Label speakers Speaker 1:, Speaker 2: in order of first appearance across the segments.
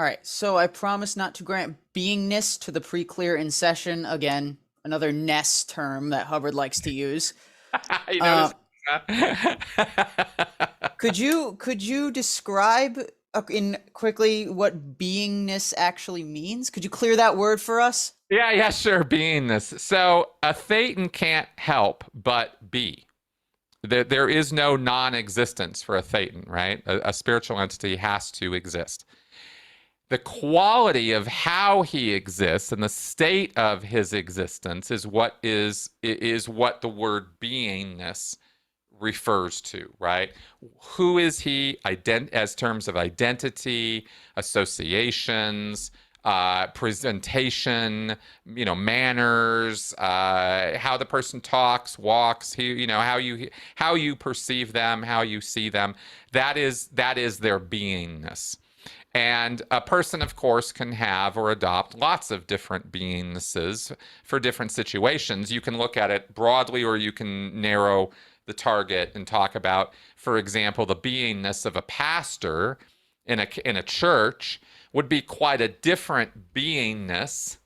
Speaker 1: All right, so I promise not to grant beingness to the pre-clear in session. Again, another ness term that Hubbard likes to use.
Speaker 2: You
Speaker 1: Uh,
Speaker 2: notice? Huh?
Speaker 1: could you describe in quickly what beingness actually means? Could you clear that word for us?
Speaker 2: Yeah, sure. Beingness. So a thetan can't help but be. There is no non-existence for a thetan, right? A spiritual entity has to exist. The quality of how he exists and the state of his existence is what the word beingness refers to, right? Who is he as terms of identity, associations, presentation, manners, how the person talks, walks, how you perceive them, how you see them. That is their beingness. And a person, of course, can have or adopt lots of different beingnesses for different situations. You can look at it broadly, or you can narrow the target and talk about, for example, the beingness of a pastor in a church would be quite a different beingness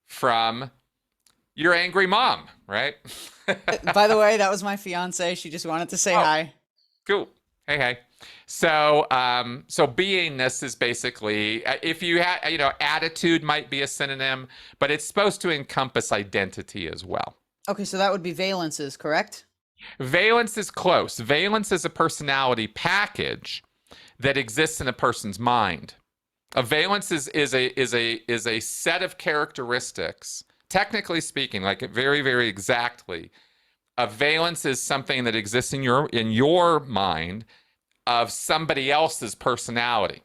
Speaker 2: from your angry mom, right?
Speaker 1: By the way, that was my fiance. She just wanted to say
Speaker 2: Oh,
Speaker 1: hi.
Speaker 2: cool. Hey, hey. So beingness is basically, if you had, attitude might be a synonym, but it's supposed to encompass identity as well.
Speaker 1: Okay, so that would be valences, correct?
Speaker 2: Valence is close. Valence is a personality package that exists in a person's mind. A valence is a set of characteristics. Technically speaking, like very, very exactly, a valence is something that exists in your mind of somebody else's personality.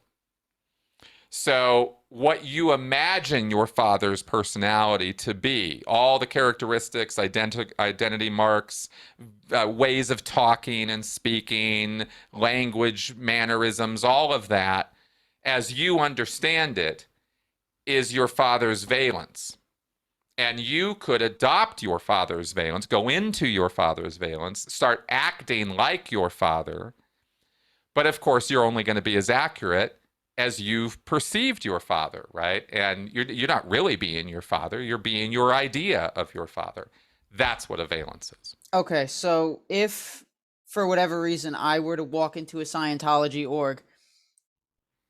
Speaker 2: So, what you imagine your father's personality to be, all the characteristics, identity marks, ways of talking and speaking, language, mannerisms, all of that, as you understand it, is your father's valence. And you could adopt your father's valence, go into your father's valence, start acting like your father. But of course, you're only going to be as accurate as you've perceived your father, right? And you're not really being your father, you're being your idea of your father. That's what a valence is.
Speaker 1: Okay, so if for whatever reason I were to walk into a Scientology org,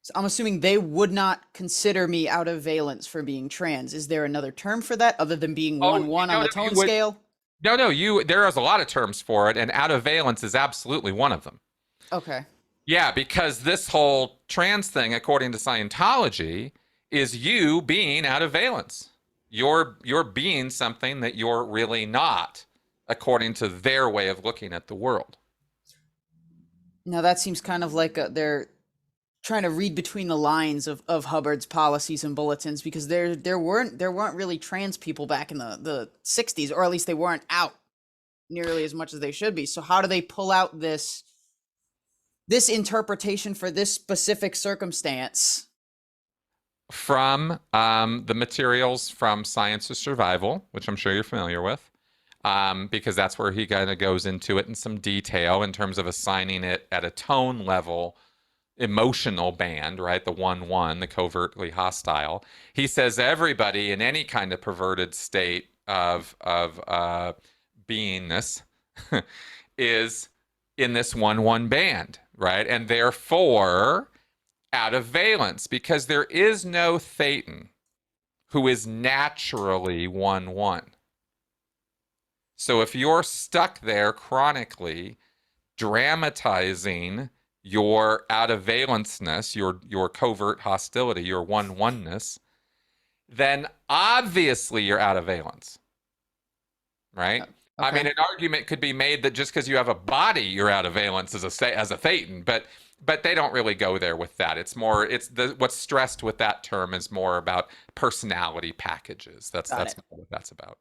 Speaker 1: so I'm assuming they would not consider me out of valence for being trans. Is there another term for that other than being
Speaker 2: Oh,
Speaker 1: 1-1 on
Speaker 2: no,
Speaker 1: the
Speaker 2: no, you
Speaker 1: tone
Speaker 2: would.
Speaker 1: scale?
Speaker 2: No, you. There is a lot of terms for it, and out of valence is absolutely one of them.
Speaker 1: Okay.
Speaker 2: Yeah, because this whole trans thing, according to Scientology, is you being out of valence. You're being something that you're really not, according to their way of looking at the world.
Speaker 1: Now that seems kind of like they're trying to read between the lines of Hubbard's policies and bulletins because there weren't really trans people back in the 60s, or at least they weren't out nearly as much as they should be. So how do they pull out this interpretation for this specific circumstance?
Speaker 2: From the materials from Science of Survival, which I'm sure you're familiar with, because that's where he kind of goes into it in some detail in terms of assigning it at a tone level emotional band, right? The 1-1, the covertly hostile. He says everybody in any kind of perverted state of beingness is in this 1-1 band, right? And therefore out of valence because there is no thetan who is naturally 1-1. So if you're stuck there chronically dramatizing your out of valenceness, your covert hostility, your 1-1ness, then obviously you're out of valence, right? I
Speaker 1: Okay.
Speaker 2: mean, an argument could be made that just because you have a body, you're out of valence as a thetan, but they don't really go there with that. It's more what's stressed with that term is more about personality packages. That's
Speaker 1: Got
Speaker 2: that's
Speaker 1: it.
Speaker 2: what that's about.